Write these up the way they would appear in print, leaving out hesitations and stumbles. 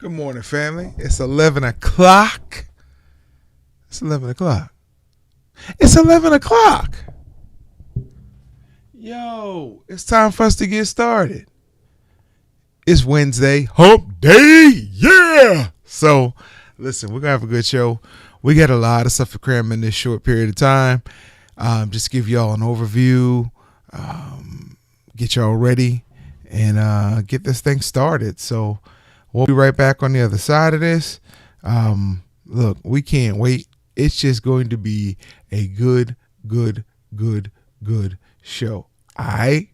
Good morning, family. It's 11 o'clock. It's 11 o'clock. It's 11 o'clock. Yo, it's time for us to get started. It's Wednesday, hump day, yeah. So, listen, we're going to have a good show. We got a lot of stuff to cram in this short period of time. Just give y'all an overview, get y'all ready, and get this thing started. So, we'll be right back on the other side of this. Look, we can't wait. It's just going to be a good show. Aight.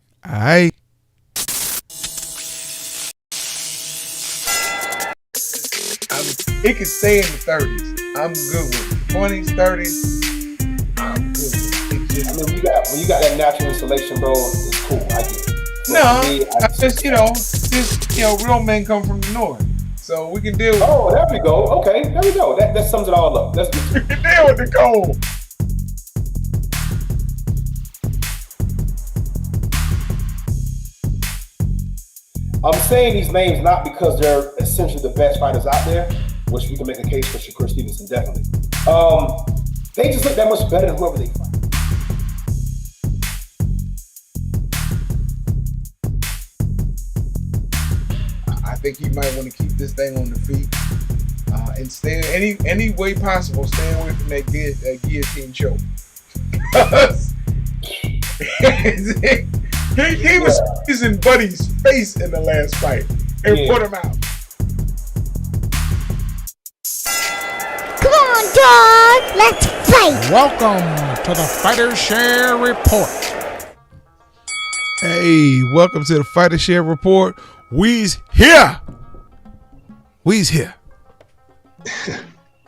It can stay in the 30s. I'm good with it. 20s, 30s, I'm good with it. I mean, when you got that natural installation, bro, it's cool. I get it. No, real men come from the north, so we can deal with Oh, there we go. Okay, there we go. That sums it all up. Let's we can deal with the cold. I'm saying these names not because they're essentially the best fighters out there, which we can make a case for Shakur Stevenson, definitely. They just look that much better than whoever they fight. I think he might want to keep this thing on the feet and stay any way possible. Stay away from that guillotine choke. He was squeezing Buddy's face in the last fight and put him out. Come on, dog. Let's fight. Welcome to the Fighter Share Report. Hey, welcome to the Fighter Share Report. We's here.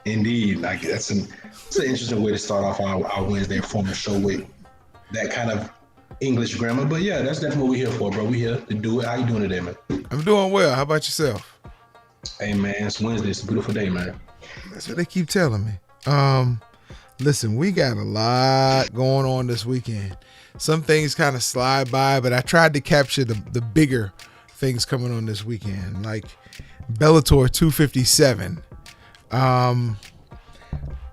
Indeed, like it's an interesting way to start off our Wednesday formal show with that kind of English grammar. But yeah, that's definitely what we're here for, bro. We here to do it. How you doing today, man? I'm doing well. How about yourself? Hey, man, it's Wednesday. It's a beautiful day, man. That's what they keep telling me. Listen, we got a lot going on this weekend. Some things kind of slide by, but I tried to capture the bigger things coming on this weekend, like Bellator 257.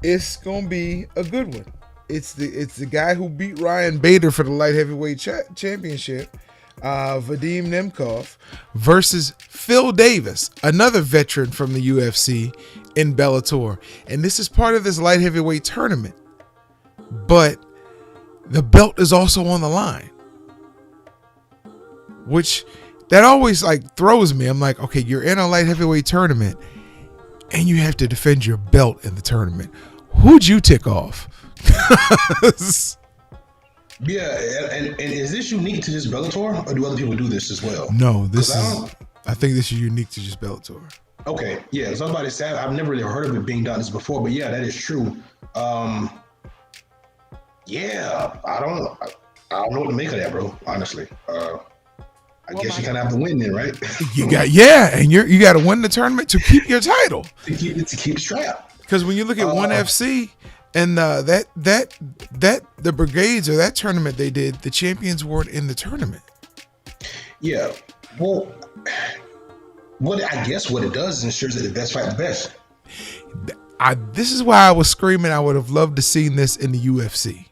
It's gonna be a good one. It's the guy who beat Ryan Bader for the light heavyweight championship, Vadim Nemkov, versus Phil Davis, another veteran from the UFC in Bellator. And this is part of this light heavyweight tournament. But the belt is also on the line, which that always like throws me. I'm like, okay, you're in a light heavyweight tournament and you have to defend your belt in the tournament. Who'd you tick off? Yeah, and is this unique to just Bellator, or do other people do this as well? No, I think this is unique to just Bellator. Okay, yeah, so I was about to say, I've never really heard of it being done this before, but yeah, that is true. Yeah, I don't know what to make of that, bro, honestly. I guess you kind of have to win then, right? And you got to win the tournament to keep your title. to keep strap. Because when you look at ONE FC and the brigades or that tournament they did, the champions weren't in the tournament. Yeah, well, I guess what it does is ensures that the best fight the best. This is why I was screaming. I would have loved to seen this in the UFC.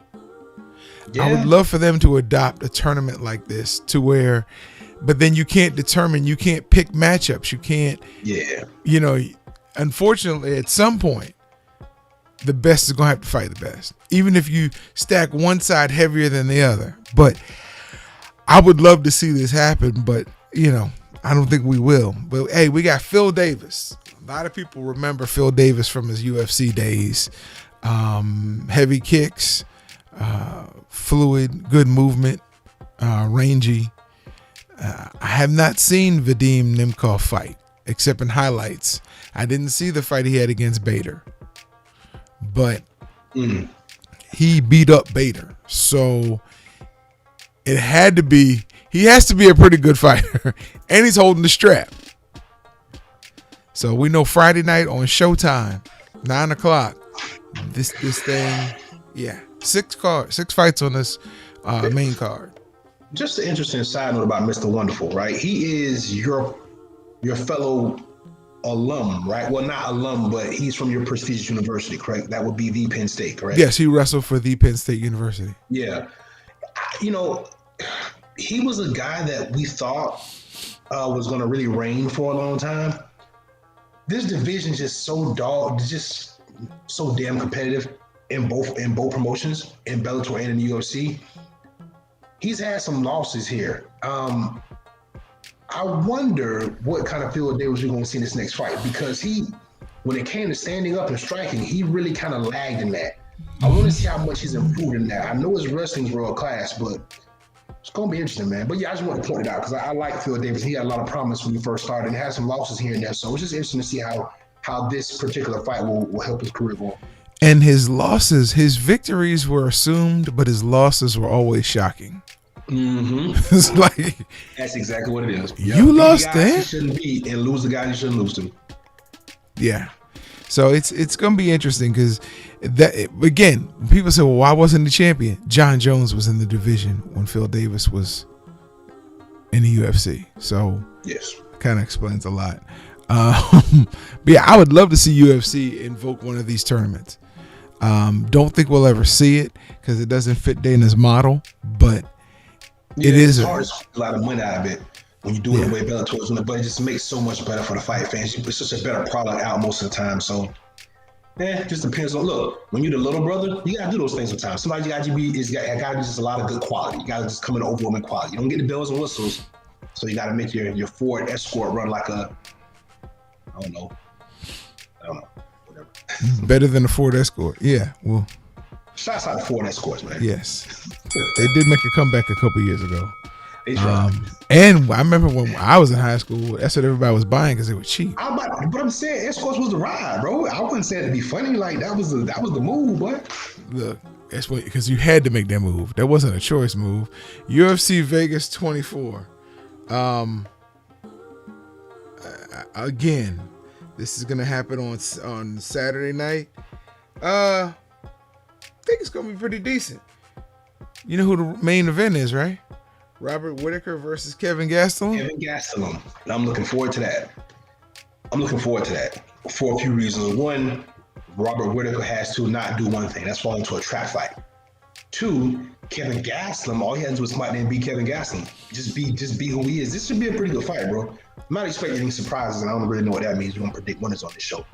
Yeah. I would love for them to adopt a tournament like this to where, but then you can't pick matchups. You can't, unfortunately at some point, the best is going to have to fight the best, even if you stack one side heavier than the other. But I would love to see this happen, but I don't think we will. But hey, we got Phil Davis. A lot of people remember Phil Davis from his UFC days. Heavy kicks, fluid, good movement, rangy. I have not seen Vadim Nemkov fight except in highlights. I didn't see the fight he had against Bader, but he beat up Bader. So it had to be, he has to be a pretty good fighter, and he's holding the strap. So we know Friday night on Showtime, 9 o'clock, this thing, yeah, six fights on this main card. Just an interesting side note about Mr. Wonderful, right? He is your fellow alum, right? Well, not alum, but he's from your prestigious university, correct? That would be the Penn State, correct? Yes, he wrestled for the Penn State University. Yeah. You know, he was a guy that we thought was going to really reign for a long time. This division is just just so damn competitive in both promotions, in Bellator and in the UFC. He's had some losses here. I wonder what kind of Phil Davis we're going to see in this next fight, because when it came to standing up and striking, he really kind of lagged in that. I want to see how much he's improved in that. I know his wrestling's world class, but it's going to be interesting, man. But yeah, I just want to point it out because I like Phil Davis. He had a lot of promise when he first started and had some losses here and there. So it's just interesting to see how this particular fight will help his career go. And his victories were assumed, but his losses were always shocking. Mm-hmm. It's like, that's exactly what it is. You lost to him. You shouldn't beat and lose the guy you shouldn't lose to. Yeah. So it's gonna be interesting because again, people say, well, why wasn't the champion? John Jones was in the division when Phil Davis was in the UFC. So yes, kind of explains a lot. But yeah, I would love to see UFC invoke one of these tournaments. Don't think we'll ever see it because it doesn't fit Dana's model, but yeah, it is hard to get a lot of money out of it when you do it the way Bellator's doing it, but it just makes so much better for the fight fans. You put such a better product out most of the time. So it just depends on, look, when you're the little brother, you gotta do those things sometimes. Sometimes you gotta be just a lot of good quality. You gotta just come in overwhelming quality. You don't get the bells and whistles, so you gotta make your Ford Escort run like a, I don't know, whatever. Better than a Ford Escort. Yeah, well. Shouts out to Ford Escorts, man. Yes. They did make a comeback a couple years ago. Right. And I remember when I was in high school, that's what everybody was buying because they were cheap. But I'm saying Escorts was the ride, bro. I wouldn't say it to be funny. Like that was the move, but look, that's what, because you had to make that move. That wasn't a choice move. UFC Vegas 24. Again, this is gonna happen on Saturday night. I think it's gonna be pretty decent. You know who the main event is, right? Robert Whittaker versus Kevin Gastelum. Kevin Gastelum. And I'm looking forward to that. For a few reasons. One, Robert Whittaker has to not do one thing. That's fall into a trap fight. Two, Kevin Gastelum, all he has to do is come out there and be Kevin Gastelum. Just be who he is. This should be a pretty good fight, bro. I'm not expecting any surprises, and I don't really know what that means. We're going to predict winners on this show.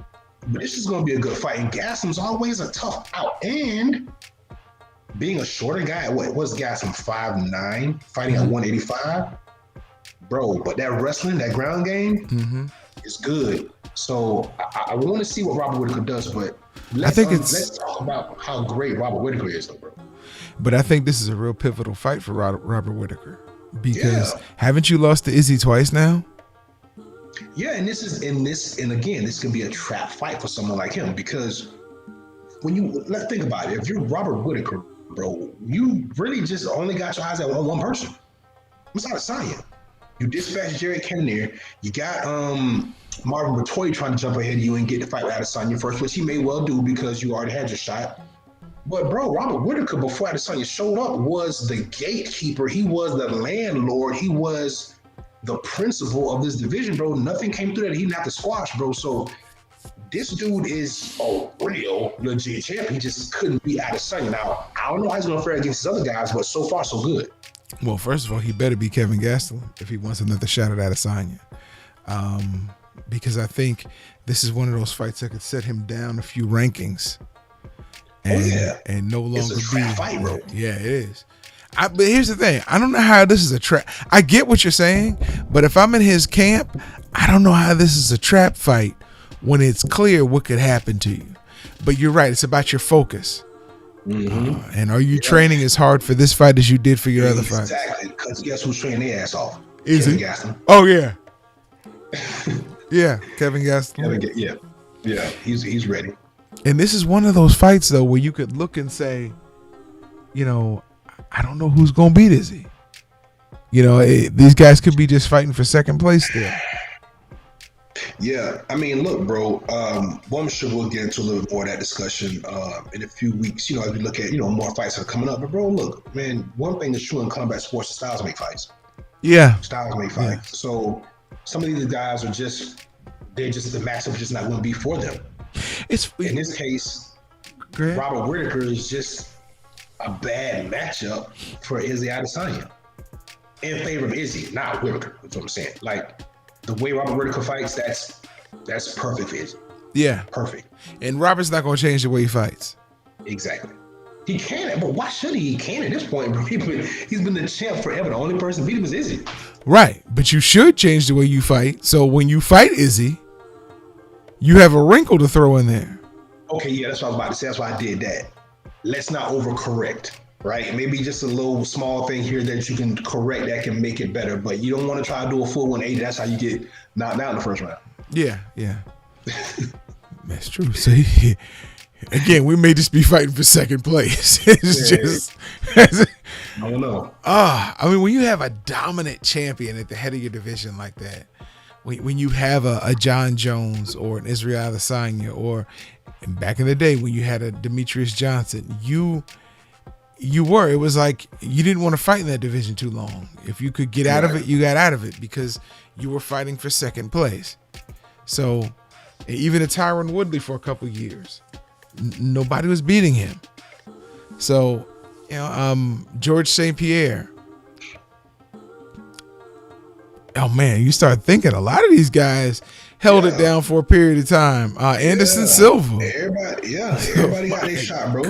But this is going to be a good fight. And Gastelum's always a tough out. And being a shorter guy, what's Gastelum, 5'9", fighting at 185? Bro, but that wrestling, that ground game is good. So I want to see what Robert Whittaker does, but let's talk about how great Robert Whittaker is, though, bro. But I think this is a real pivotal fight for Robert Whittaker because haven't you lost to Izzy twice now? Yeah, and again, this can be a trap fight for someone like him because let's think about it. If you're Robert Whittaker, bro, you really just only got your eyes at one person. It's not Adesanya. You dispatched Jared Cannonier. You got Marvin Vettori trying to jump ahead of you and get the fight with Adesanya first, which he may well do because you already had your shot. But bro, Robert Whittaker, before Adesanya showed up, was the gatekeeper. He was the landlord. He was the principal of this division, bro. Nothing came through that he didn't have to squash, bro. So this dude is a real legit champion. He just couldn't beat Adesanya. Now, I don't know how he's going to fare against his other guys, but so far, so good. Well, first of all, he better be Kevin Gastelum if he wants another shot at Adesanya. Because I think this is one of those fights that could set him down a few rankings. And no longer it's a trap fight, bro. Yeah, it is. But here's the thing. I don't know how this is a trap. I get what you're saying, but if I'm in his camp, I don't know how this is a trap fight when it's clear what could happen to you. But you're right. It's about your focus. And are you training as hard for this fight as you did for your other fights? Exactly. Because guess who's training their ass off? Is Kevin it? Gastelum. Oh, yeah. Yeah, Kevin Gastelum. Yeah, he's ready. And this is one of those fights, though, where you could look and say, you know, I don't know who's going to beat Izzy. You know, these guys could be just fighting for second place still. Yeah, I mean, look, bro, I'm sure we'll get into a little more of that discussion in a few weeks, you know, as we look at, you know, more fights that are coming up. But, bro, look, man, one thing that's true in combat sports is styles make fights. Yeah. Styles make fights. So some of these guys are just the matchup is just not going to be for them. In this case, Robert Whitaker is just a bad matchup for Izzy Adesanya in favor of Izzy, not Whitaker. That's what I'm saying. Like the way Robert Whitaker fights, that's perfect for Izzy. Yeah, perfect. And Robert's not going to change the way he fights. Exactly. He can, but why should he? He can at this point, bro. He's been the champ forever. The only person beat him is Izzy. Right, but you should change the way you fight. So when you fight Izzy, you have a wrinkle to throw in there. Okay, yeah, that's what I was about to say. That's why I did that. Let's not overcorrect, right? Maybe just a little small thing here that you can correct that can make it better, but you don't want to try to do a full 180. That's how you get knocked out in the first round. Yeah. That's true. So again, we may just be fighting for second place. I don't know. I mean, when you have a dominant champion at the head of your division like that, when you have a John Jones or an Israel Adesanya, or back in the day when you had a Demetrius Johnson, it was like you didn't want to fight in that division too long. If you could get out of it, you got out of it because you were fighting for second place. So even a Tyron Woodley for a couple years, nobody was beating him. So, George St. Pierre. Oh man, you start thinking a lot of these guys held it down for a period of time. Anderson Silva. Everybody got their shot, bro.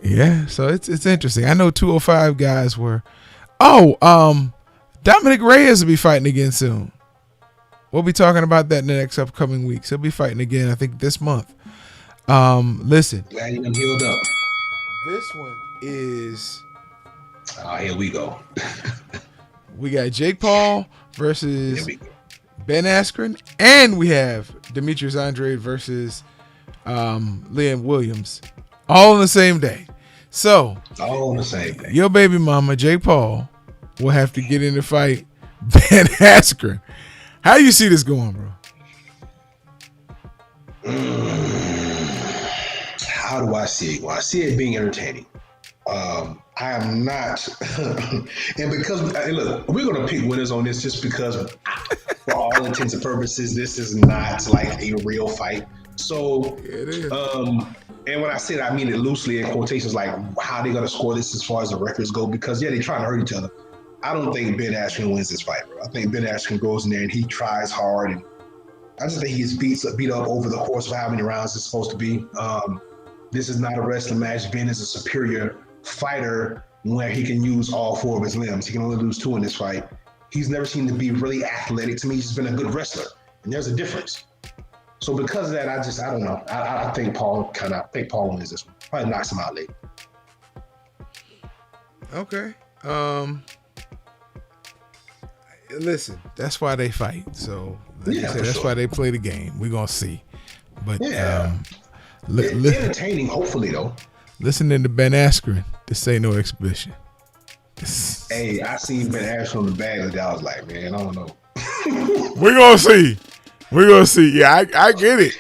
Yeah, so it's interesting. I know 205 guys were. Dominic Reyes will be fighting again soon. We'll be talking about that in the next upcoming weeks. He'll be fighting again, I think, this month. Listen. Glad you done healed up. This one is. Here we go. We got Jake Paul versus Ben Askren, and we have Demetrius Andrade versus Liam Williams, all on the same day. So, all on the same day. Your baby mama, Jake Paul, will have to get in the fight Ben Askren. How you see this going, bro? How do I see it? Well, I see it being entertaining. I am not, and because look, we're gonna pick winners on this just because, for all intents and purposes, this is not like a real fight. So, it is. And when I say that, I mean it loosely in quotations, like how they gonna score this as far as the records go. Because they're trying to hurt each other. I don't think Ben Askren wins this fight, bro. I think Ben Askren goes in there and he tries hard, and I just think he gets beat up over the course of how many rounds it's supposed to be. This is not a wrestling match. Ben is a superior fighter where he can use all four of his limbs. He can only lose two in this fight. He's never seemed to be really athletic. To me, he's just been a good wrestler, and there's a difference. So because of that, I don't know. I think Paul wins this one. Probably knocks him out late. Okay. Listen, that's why they fight. So that's why they play the game. We're gonna see. But entertaining, hopefully though. Listening to Ben Askren, this ain't no exhibition. Hey, I seen Ben Askren on the bag and I was like, man, I don't know. We're gonna see. Yeah, I get it.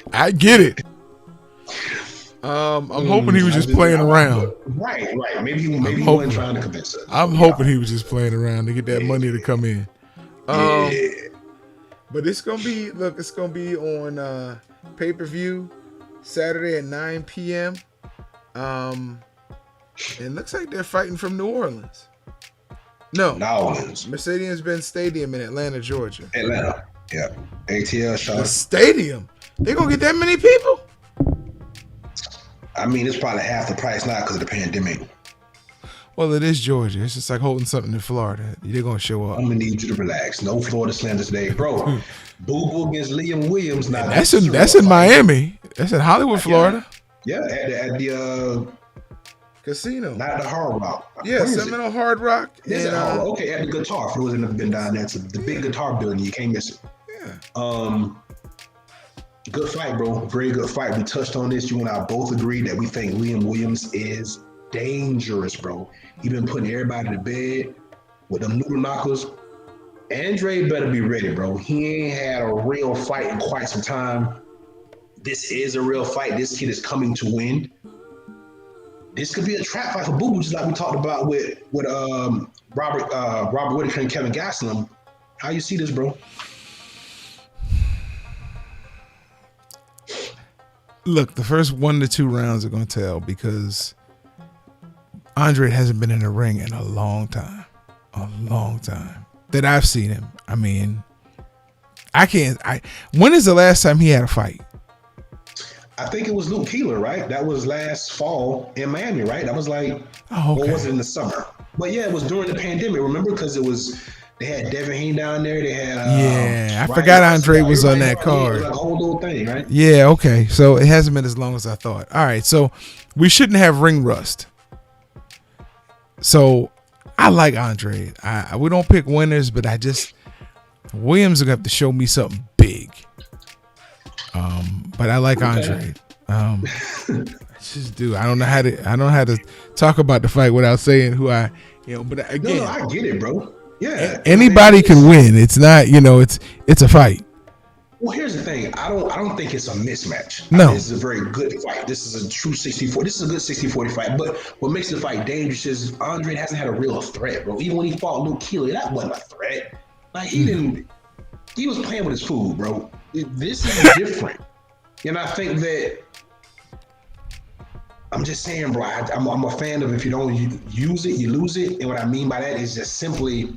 I'm hoping he was just playing around. Right. Maybe he wasn't trying to convince us. I'm hoping he was just playing around to get that money to come in. But it's gonna be on pay-per-view Saturday at 9 p.m. It looks like they're fighting from New Orleans. No, Mercedes-Benz Stadium in Atlanta, Georgia. Atlanta, yeah. ATL shot. The stadium. They gonna get that many people? I mean, it's probably half the price now because of the pandemic. Well, it is Georgia. It's just like holding something in Florida. They're gonna show up. I'm gonna need you to relax. No Florida slanders today, bro. Boo against Liam Williams. Now that's in Miami. That's in Hollywood, Florida. Yeah, at the casino, not the Hard Rock. Yeah, Seminole Hard Rock. Okay, at the Guitar. For those that have been down there, it's the big guitar building. You can't miss it. Yeah. Good fight, bro. Very good fight. We touched on this. You and I both agreed that we think Liam Williams is dangerous, bro. He been putting everybody to bed with them noodle knockers. Andre better be ready, bro. He ain't had a real fight in quite some time. This is a real fight. This kid is coming to win. This could be a trap fight for Boo Boo, just like we talked about with Robert Whitaker and Kevin Gastelum. How you see this, bro? Look, the first 1 to 2 rounds are going to tell because Andre hasn't been in the ring in a long time that I've seen him. I mean, when is the last time he had a fight? I think it was Luke Keeler, right? That was last fall in Miami, right? That was like, Oh, okay. or was it in the summer? But yeah, it was during the pandemic. Remember, because they had Devin Haney down there. They had I Ryan forgot Andre was on Everybody that card. like a whole little thing, right? Yeah, okay. So it hasn't been as long as I thought. All right, so we shouldn't have ring rust. So I like Andre. We don't pick winners, but Williams are gonna have to show me something big. But I like Andre. I just do. I don't know how to talk about the fight without saying who I. But again, No, I get it, bro. Yeah, anybody can win. It's not. It's a fight. Well, here's the thing. I don't think it's a mismatch. No. This is a very good fight. This is a true 60-40. This is a good 60-40 fight. But what makes the fight dangerous is Andre hasn't had a real threat, bro. Even when he fought Luke Keeler, that wasn't a threat. Like, he was playing with his food, bro. This is different. And I think that, I'm just saying, bro, I'm a fan of if you don't use it, you lose it. And what I mean by that is just simply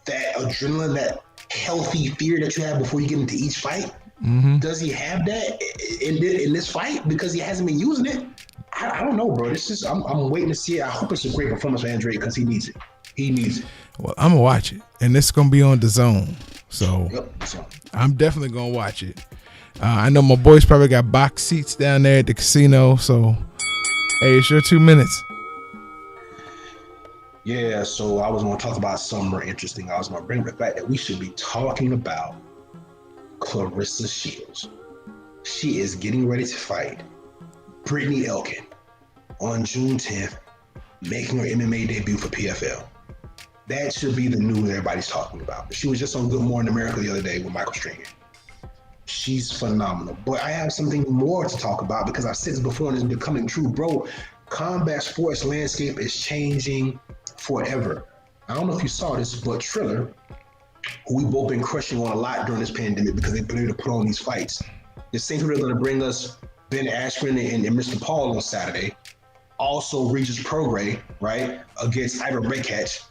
that adrenaline, that healthy fear that you have before you get into each fight. Mm-hmm. Does he have that in this fight because he hasn't been using it? I don't know, bro. I'm waiting to see it. I hope it's a great performance for Andre because he needs it. He needs it. Well, I'm gonna watch it, and it's gonna be on the Zone, so Yep. I'm definitely gonna watch it. I know my boys probably got box seats down there at the casino, so hey, it's your 2 minutes. Yeah, so I was going to talk about something more interesting. I was going to bring the fact that we should be talking about Clarissa Shields. She is getting ready to fight Brittany Elkin on June 10th, making her MMA debut for PFL. That should be the news everybody's talking about. She was just on Good Morning America the other day with Michael Stringer. She's phenomenal. But I have something more to talk about because I've said this before and it's becoming true. Bro, combat sports landscape is changing forever. I don't know if you saw this, but Triller, who we've both been crushing on a lot during this pandemic because they've been able to put on these fights. The same people that are going to bring us Ben Askren and Mr. Paul on Saturday. Also Regis Prograis, right, against Ivor Baycatch.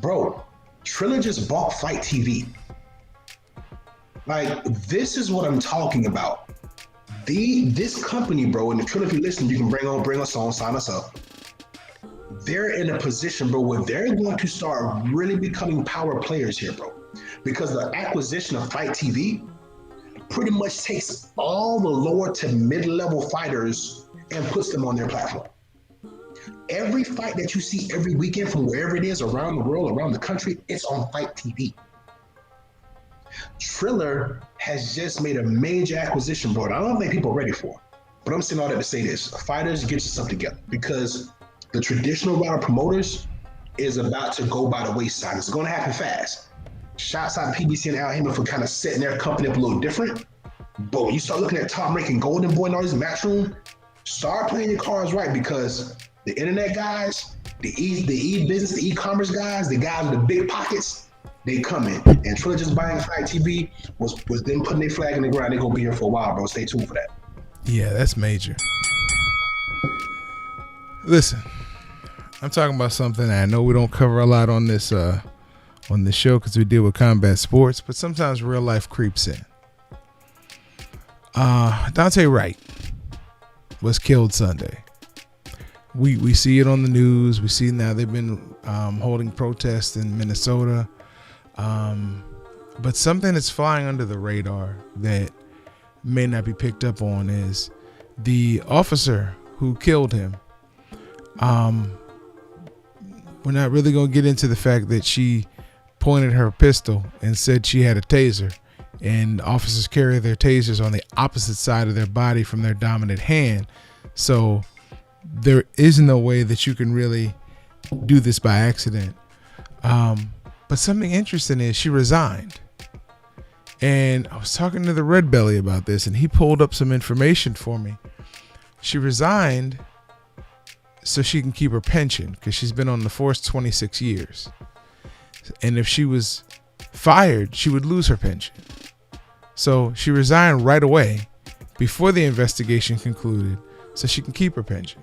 Bro, Triller just bought Fight TV. Like, this is what I'm talking about. This company, bro, and the Triller, if you listen, you can bring us on, sign us up. They're in a position, bro, where they're going to start really becoming power players here, bro. Because the acquisition of Fight TV pretty much takes all the lower to mid-level fighters and puts them on their platform. Every fight that you see every weekend from wherever it is around the world, around the country, it's on Fight TV. Triller has just made a major acquisition, bro. And I don't think people are ready for it. But I'm saying all that to say this. Fighters, get yourself together because the traditional route of promoters is about to go by the wayside. It's going to happen fast. Shouts out to PBC and Al Heyman for kind of setting their company up a little different. But when you start looking at Top Rank and Golden Boy and all these Matchroom, start playing your cards right because the internet guys, the e-business, the e-commerce guys, the guys with the big pockets, they come in. And Triller just buying Fight TV was them putting their flag in the ground. They're going to be here for a while, bro. Stay tuned for that. Yeah, that's major. Listen, I'm talking about something I know we don't cover a lot on this show because we deal with combat sports, but sometimes real life creeps in. Dante Wright was killed Sunday. We see it on the news. We see now they've been holding protests in Minnesota. But something that's flying under the radar that may not be picked up on is the officer who killed him. We're not really going to get into the fact that she pointed her pistol and said she had a taser, and officers carry their tasers on the opposite side of their body from their dominant hand. So there is no way that you can really do this by accident. But something interesting is she resigned. And I was talking to the Red Belly about this, and he pulled up some information for me. She resigned so she can keep her pension because she's been on the force 26 years. And if she was fired, she would lose her pension. So she resigned right away before the investigation concluded so she can keep her pension.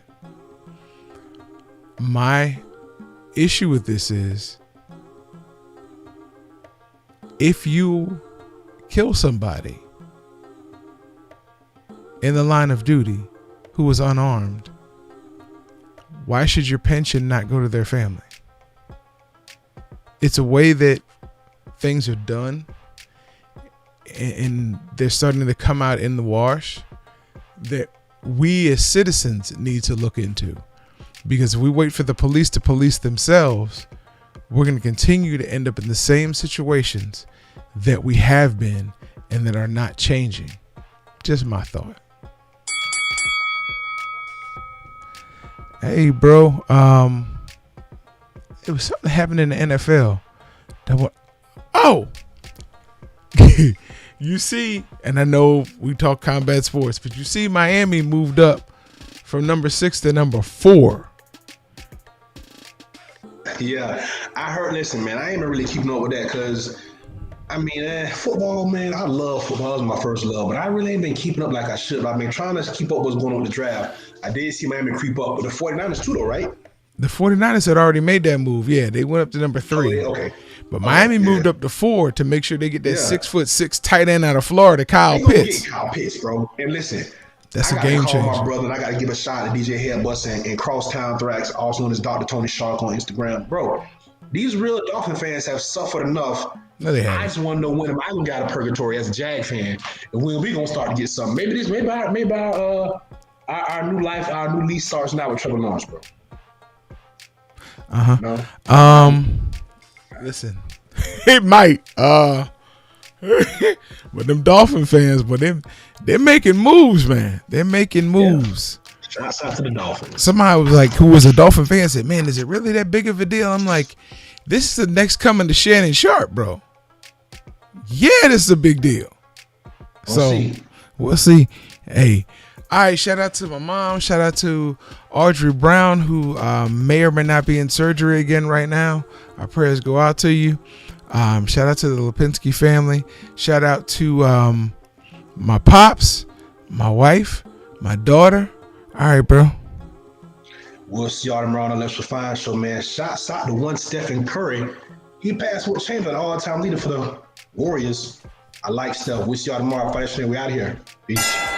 My issue with this is, if you kill somebody in the line of duty who was unarmed, why should your pension not go to their family? It's a way that things are done, and they're starting to come out in the wash, that we as citizens need to look into. Because if we wait for the police to police themselves, we're going to continue to end up in the same situations that we have been and that are not changing. Just my thought. Hey, bro. It was something happened in the NFL. You see, and I know we talk combat sports, but you see Miami moved up from number 6 to number 4. Yeah, I heard. Listen, man, I ain't been really keeping up with that because, I mean, football, man, I love football. It was my first love, but I really ain't been keeping up like I should. I've been trying to keep up what's going on with the draft. I did see Miami creep up with the 49ers too, though, right? The 49ers had already made that move. Yeah, they went up to number 3. Okay. But Miami moved up to 4 to make sure they get that 6'6" tight end out of Florida, Kyle Pitts. Get Kyle Pitts, bro. And listen, that's a game changer. My brother, and I got to give a shout out to DJ Headbust and Crosstown Thrax, also known as Dr. Tony Shark on Instagram. Bro, these real Dolphin fans have suffered enough. No, they I haven't. just want to know when am I gonna get out of purgatory as a Jag fan, and when we gonna start to get something. Maybe our new life, our new lease starts now with Trevor Lawrence, bro. No? Listen, it might. But them Dolphin fans, but they're making moves, man. They're making moves. Yeah. Shouts out to the Dolphins. Somebody was like, who was a Dolphin fan, said, "Man, is it really that big of a deal?" I'm like, this is the next coming to Shannon Sharp, bro. Yeah, this is a big deal. We'll see. Hey, all right, shout out to my mom. Shout out to Audrey Brown, who may or may not be in surgery again right now. Our prayers go out to you. Shout out to the Lipinski family. Shout out to my pops, my wife, my daughter. All right, bro. We'll see y'all tomorrow on the Let's Refine show, man. Shots out to one Stephen Curry. He passed Wilt Chamberlain, all-time leader for the Warriors. I like Steph. We'll see y'all tomorrow. Fight we out of here. Peace.